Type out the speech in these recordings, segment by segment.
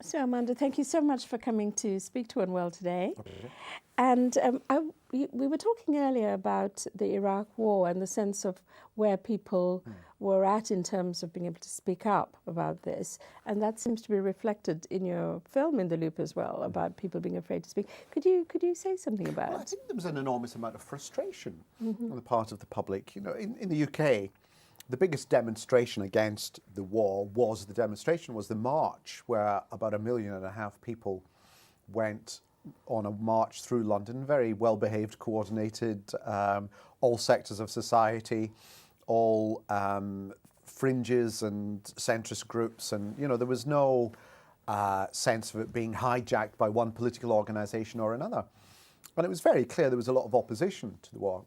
So, Armando, thank you so much for coming to speak to Unwell today. Okay. And we were talking earlier about the Iraq War and the sense of where people were at in terms of being able to speak up about this. And that seems to be reflected in your film In the Loop as well, about people being afraid to speak. Could you say something about Well, I it? think there was an enormous amount of frustration on the part of the public. You know, in the UK, the biggest demonstration against the war was the march, where about 1.5 million people went on a march through London, very well-behaved, coordinated, all sectors of society, all fringes and centrist groups, and you know there was no sense of it being hijacked by one political organisation or another. And it was very clear there was a lot of opposition to the war.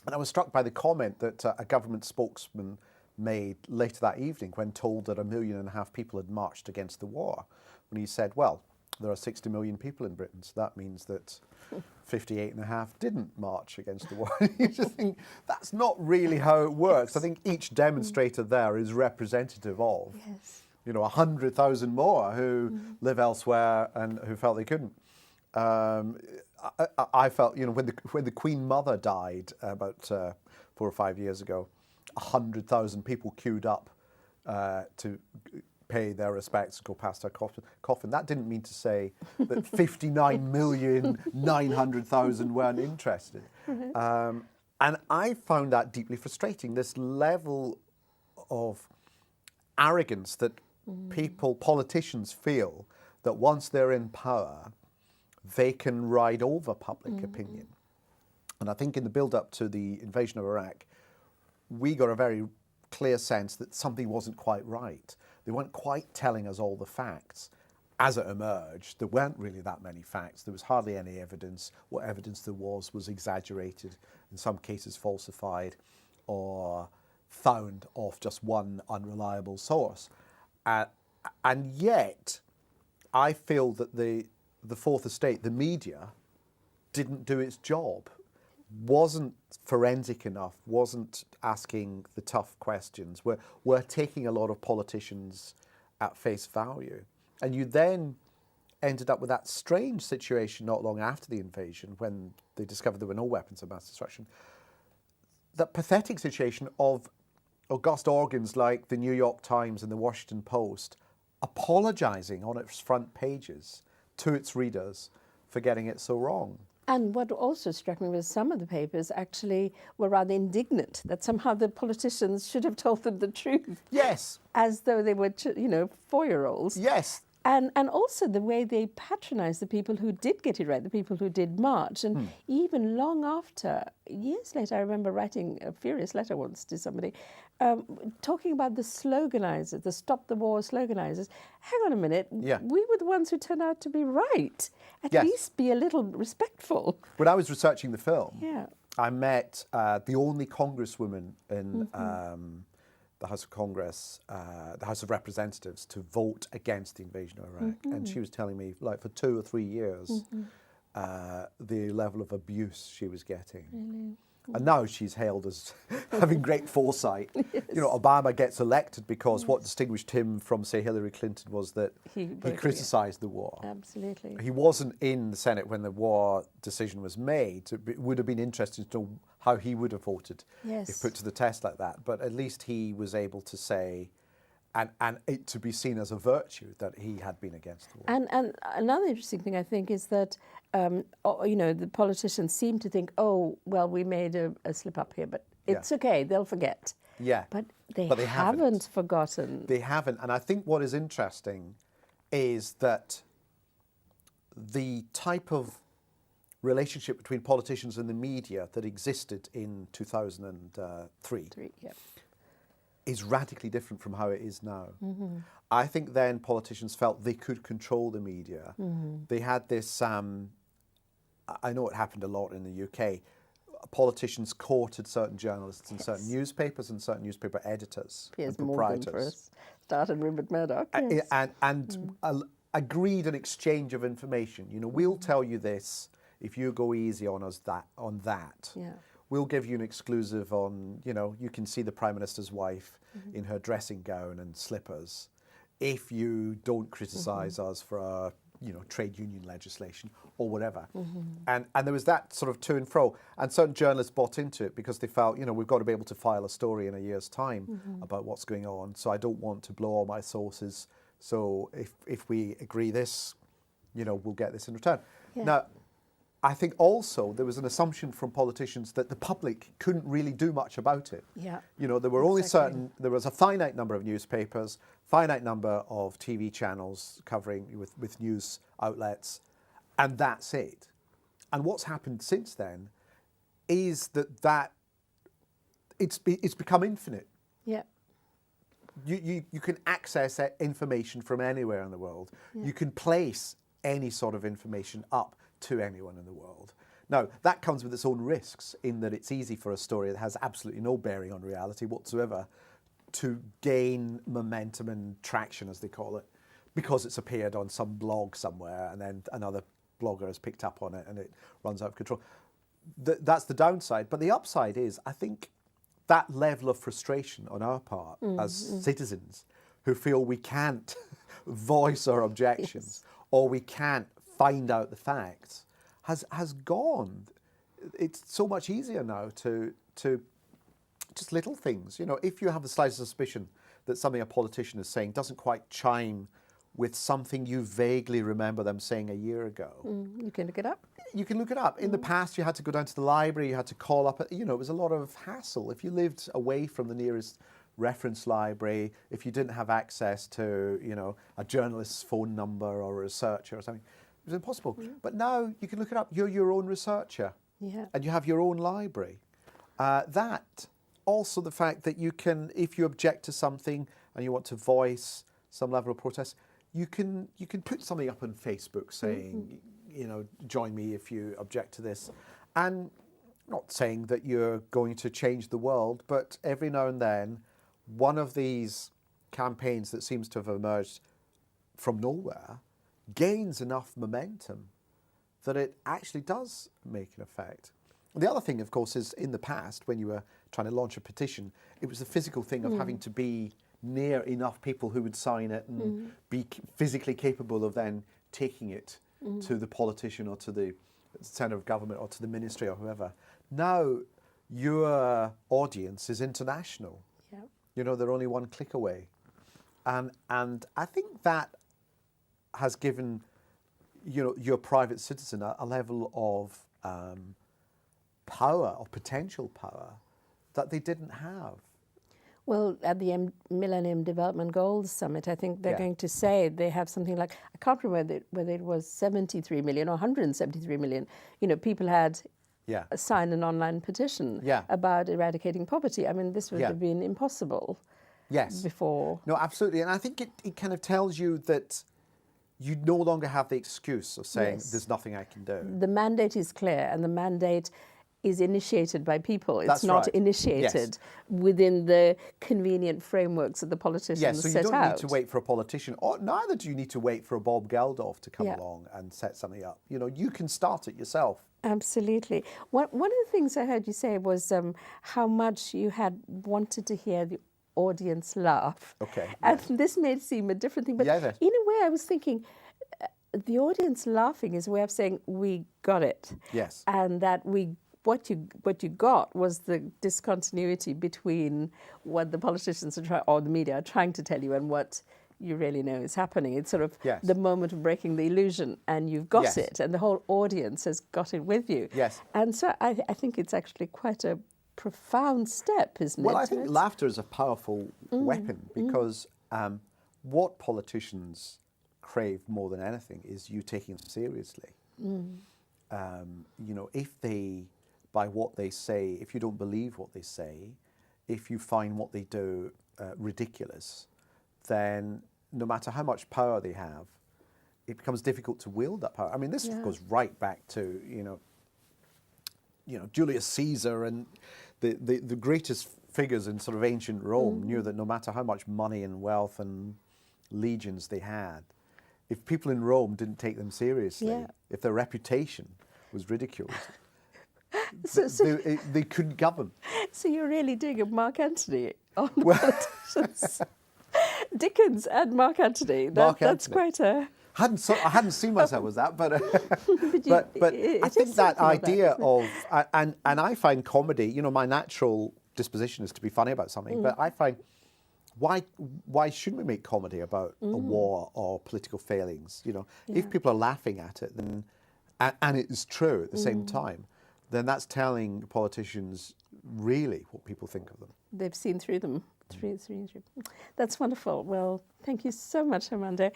And I was struck by the comment that a government spokesman made later that evening when told that 1.5 million people had marched against the war, when he said, well, there are 60 million people in Britain, so that means that 58.5 didn't march against the war. You just think, that's not really how it works. I think each demonstrator there is representative of, you know, 100,000 more who live elsewhere and who felt they couldn't. I felt, you know, when the Queen Mother died about 4 or 5 years ago, 100,000 people queued up to pay their respects, go past her coffin. That didn't mean to say that 59,900,000 weren't interested. And I found that deeply frustrating, this level of arrogance that politicians feel that once they're in power, they can ride over public opinion. And I think in the build-up to the invasion of Iraq, we got a very clear sense that something wasn't quite right. They weren't quite telling us all the facts. As it emerged, there weren't really that many facts. There was hardly any evidence. What evidence there was exaggerated, in some cases falsified, or found off just one unreliable source. And yet, I feel that the Fourth Estate, the media, didn't do its job, wasn't forensic enough, wasn't asking the tough questions, were taking a lot of politicians at face value. And you then ended up with that strange situation not long after the invasion, when they discovered there were no weapons of mass destruction, that pathetic situation of august organs like the New York Times and the Washington Post apologising on its front pages to its readers for getting it so wrong. And what also struck me was some of the papers actually were rather indignant that somehow the politicians should have told them the truth. Yes. As though they were, you know, 4-year-olds. Yes. And also the way they patronised the people who did get it right, the people who did march. And even long after, years later, I remember writing a furious letter once to somebody, talking about the sloganisers, the Stop the War sloganisers. Hang on a minute, we were the ones who turned out to be right. At least be a little respectful. When I was researching the film, I met the only congresswoman in the House of Congress, the House of Representatives, to vote against the invasion of Iraq. And she was telling me, like, for 2 or 3 years, the level of abuse she was getting. Really? And now she's hailed as having great foresight. You know, Obama gets elected because what distinguished him from, say, Hillary Clinton was that he criticised the war. Absolutely. He wasn't in the Senate when the war decision was made. It would have been interesting to know how he would have voted if put to the test like that. But at least he was able to say, and it to be seen as a virtue, that he had been against the war. And another interesting thing, I think, is that, you know, the politicians seem to think, oh, well, we made a slip up here, but it's okay, they'll forget. Yeah. But they haven't forgotten. They haven't. And I think what is interesting is that the type of relationship between politicians and the media that existed in 2003 is radically different from how it is now. I think then politicians felt they could control the media. They had this, I know it happened a lot in the UK, politicians courted certain journalists and certain newspapers and certain newspaper editors and proprietors. Morgan for a start, and Rupert Murdoch. And agreed an exchange of information. You know, we'll tell you this if you go easy on us on that. We'll give you an exclusive on, you know, you can see the Prime Minister's wife in her dressing gown and slippers if you don't criticise us for our, trade union legislation or whatever. And there was that sort of to and fro. And certain journalists bought into it because they felt, we've got to be able to file a story in a year's time about what's going on. So I don't want to blow all my sources. So if we agree this, we'll get this in return. Yeah. Now, I think also there was an assumption from politicians that the public couldn't really do much about it. Yeah. There were only there was a finite number of newspapers, finite number of TV channels covering with news outlets, and that's it. And what's happened since then is that it's become infinite. Yeah. You can access information from anywhere in the world. Yeah. You can place any sort of information up to anyone in the world. Now, that comes with its own risks in that it's easy for a story that has absolutely no bearing on reality whatsoever to gain momentum and traction, as they call it, because it's appeared on some blog somewhere and then another blogger has picked up on it and it runs out of control. That's the downside. But the upside is, I think, that level of frustration on our part as citizens who feel we can't voice our objections or we can't find out the facts has gone. It's so much easier now to just little things. If you have the slightest suspicion that something a politician is saying doesn't quite chime with something you vaguely remember them saying a year ago. You can look it up. You can look it up. In the past, you had to go down to the library, you had to call up, it was a lot of hassle. If you lived away from the nearest reference library, if you didn't have access to, a journalist's phone number or a researcher or something, it was impossible. But now you can look it up. You're your own researcher. Yeah. And you have your own library. That, also the fact that you can, if you object to something and you want to voice some level of protest, you can put something up on Facebook saying, join me if you object to this. And not saying that you're going to change the world, but every now and then, one of these campaigns that seems to have emerged from nowhere gains enough momentum that it actually does make an effect. The other thing, of course, is in the past, when you were trying to launch a petition, it was the physical thing of having to be near enough people who would sign it and be physically capable of then taking it to the politician or to the centre of government or to the ministry or whoever. Now, your audience is international. Yeah. They're only one click away. And I think that has given, your private citizen a level of power or potential power that they didn't have. Well, at the Millennium Development Goals Summit, I think they're going to say they have something like, I can't remember whether it was 73 million or 173 million, people had signed an online petition about eradicating poverty. I mean, this would have been impossible before. No, absolutely. And I think it kind of tells you that you no longer have the excuse of saying, there's nothing I can do. The mandate is clear, and the mandate is initiated by people. It's not initiated within the convenient frameworks that the politicians set out. Yes, so you don't need to wait for a politician, or neither do you need to wait for a Bob Geldof to come along and set something up. You can start it yourself. Absolutely. One of the things I heard you say was how much you had wanted to hear the audience laugh. Okay. And this may seem a different thing, but in a way I was thinking, the audience laughing is a way of saying, we got it. Yes. And that what you got was the discontinuity between what the politicians or the media are trying to tell you and what you really know is happening. It's sort of the moment of breaking the illusion, and you've got it, and the whole audience has got it with you. Yes. And so I think it's actually quite a profound step, isn't it? Well, I think laughter is a powerful weapon because what politicians crave more than anything is you taking them seriously. If they, by what they say, if you don't believe what they say, if you find what they do ridiculous, then no matter how much power they have, it becomes difficult to wield that power. I mean, this goes right back to, Julius Caesar and the greatest figures in sort of ancient Rome knew that no matter how much money and wealth and legions they had, if people in Rome didn't take them seriously, if their reputation was ridiculed, they couldn't govern. So you're really doing a Mark Antony on the politicians. Dickens and Mark Antony. That's quite a... I hadn't seen myself as that, but but I it think is that something like that, idea isn't it? of and I find comedy. You know, my natural disposition is to be funny about something, but I find why shouldn't we make comedy about a war or political failings? You know, if people are laughing at it, then and it is true at the same time, then that's telling politicians really what people think of them. They've seen through them. Through. That's wonderful. Well, thank you so much, Armando.